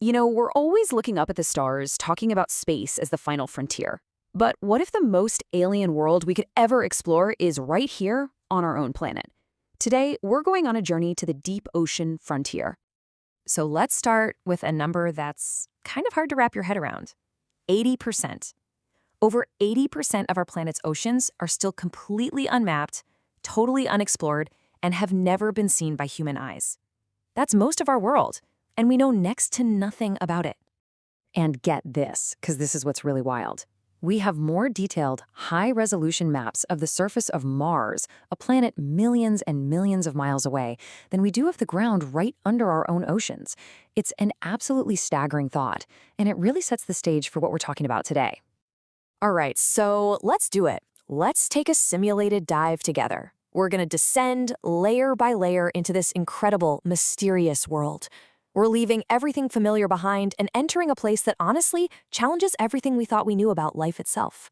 We're always looking up at the stars, talking about space as the final frontier. But what if the most alien world we could ever explore is right here on our own planet? Today, we're going on a journey to the deep ocean frontier. So let's start with a number that's kind of hard to wrap your head around. 80%. Over 80% of our planet's oceans are still completely unmapped, totally unexplored, and have never been seen by human eyes. That's most of our world, and we know next to nothing about it. And get this, because this is what's really wild. We have more detailed, high-resolution maps of the surface of Mars, a planet millions and millions of miles away, than we do of the ground right under our own oceans. It's an absolutely staggering thought, and it really sets the stage for what we're talking about today. All right, so let's do it. Let's take a simulated dive together. We're going to descend layer by layer into this incredible, mysterious world. We're leaving everything familiar behind and entering a place that honestly challenges everything we thought we knew about life itself.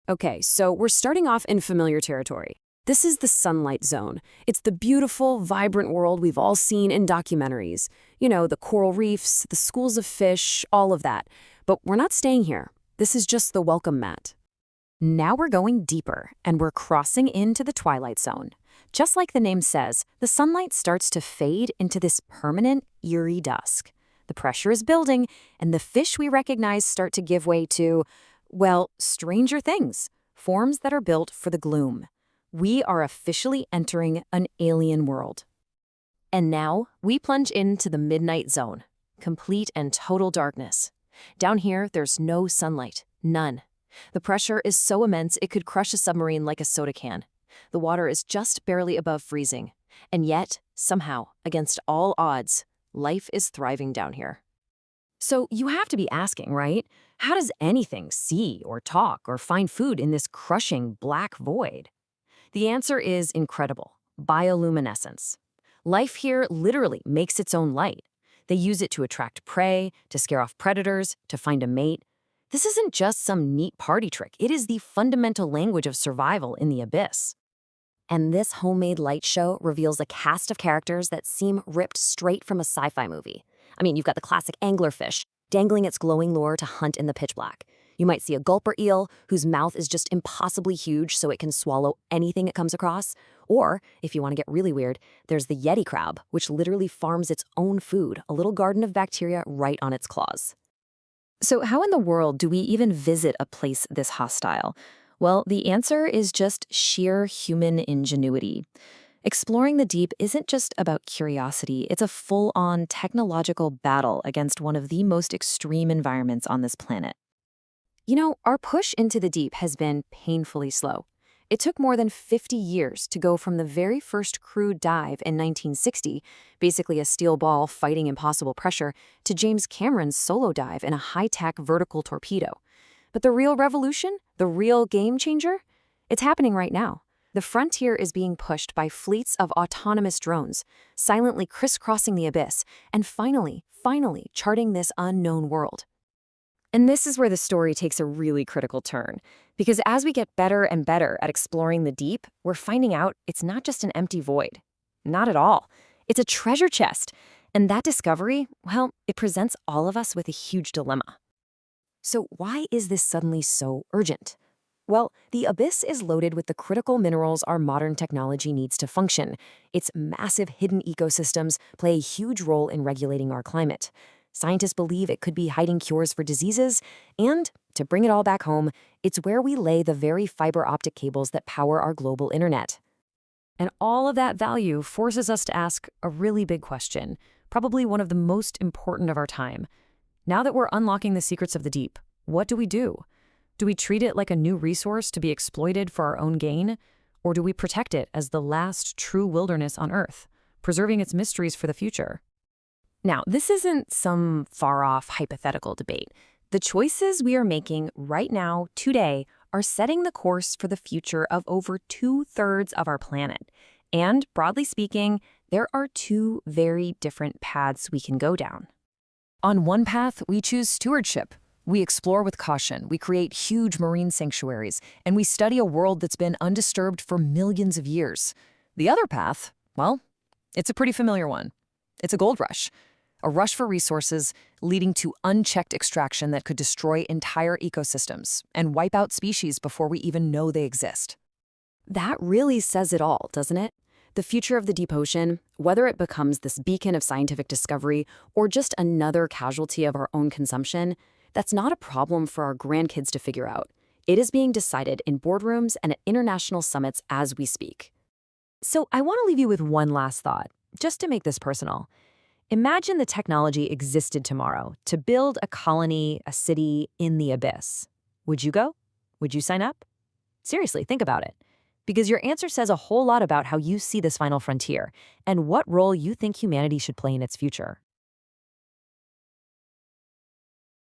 Okay, so we're starting off in familiar territory. This is the sunlight zone. It's the beautiful, vibrant world we've all seen in documentaries. The coral reefs, the schools of fish, all of that. But we're not staying here. This is just the welcome mat. Now we're going deeper, and we're crossing into the twilight zone. Just like the name says, the sunlight starts to fade into this permanent, eerie dusk. The pressure is building, and the fish we recognize start to give way to, well, stranger things, forms that are built for the gloom. We are officially entering an alien world. And now, we plunge into the midnight zone, complete and total darkness. Down here, there's no sunlight, none. The pressure is so immense it could crush a submarine like a soda can. The water is just barely above freezing. And yet, somehow, against all odds, life is thriving down here. So you have to be asking, right? How does anything see or talk or find food in this crushing black void? The answer is incredible: bioluminescence. Life here literally makes its own light. They use it to attract prey, to scare off predators, to find a mate. This isn't just some neat party trick. It is the fundamental language of survival in the abyss. And this homemade light show reveals a cast of characters that seem ripped straight from a sci-fi movie. I mean, you've got the classic anglerfish, dangling its glowing lure to hunt in the pitch black. You might see a gulper eel, whose mouth is just impossibly huge so it can swallow anything it comes across. Or, if you want to get really weird, there's the yeti crab, which literally farms its own food, a little garden of bacteria right on its claws. So how in the world do we even visit a place this hostile? Well, the answer is just sheer human ingenuity. Exploring the deep isn't just about curiosity, it's a full-on technological battle against one of the most extreme environments on this planet. Our push into the deep has been painfully slow. It took more than 50 years to go from the very first crewed dive in 1960, basically a steel ball fighting impossible pressure, to James Cameron's solo dive in a high-tech vertical torpedo. But the real revolution, the real game changer, it's happening right now. The frontier is being pushed by fleets of autonomous drones, silently crisscrossing the abyss, and finally charting this unknown world. And this is where the story takes a really critical turn, because as we get better and better at exploring the deep, we're finding out it's not just an empty void. Not at all. It's a treasure chest. And that discovery, well, it presents all of us with a huge dilemma. So why is this suddenly so urgent? Well, the abyss is loaded with the critical minerals our modern technology needs to function. Its massive hidden ecosystems play a huge role in regulating our climate. Scientists believe it could be hiding cures for diseases, and, to bring it all back home, it's where we lay the very fiber optic cables that power our global internet. And all of that value forces us to ask a really big question, probably one of the most important of our time. Now that we're unlocking the secrets of the deep, what do we do? Do we treat it like a new resource to be exploited for our own gain? Or do we protect it as the last true wilderness on Earth, preserving its mysteries for the future? Now, this isn't some far-off hypothetical debate. The choices we are making right now, today, are setting the course for the future of over 2/3 of our planet. And, broadly speaking, there are two very different paths we can go down. On one path, we choose stewardship. We explore with caution, we create huge marine sanctuaries, and we study a world that's been undisturbed for millions of years. The other path, well, it's a pretty familiar one. It's a gold rush. A rush for resources leading to unchecked extraction that could destroy entire ecosystems and wipe out species before we even know they exist. That really says it all, doesn't it? The future of the deep ocean, whether it becomes this beacon of scientific discovery or just another casualty of our own consumption, that's not a problem for our grandkids to figure out. It is being decided in boardrooms and at international summits as we speak. So I want to leave you with one last thought, just to make this personal. Imagine the technology existed tomorrow to build a colony, a city in the abyss. Would you go? Would you sign up? Seriously, think about it. Because your answer says a whole lot about how you see this final frontier and what role you think humanity should play in its future.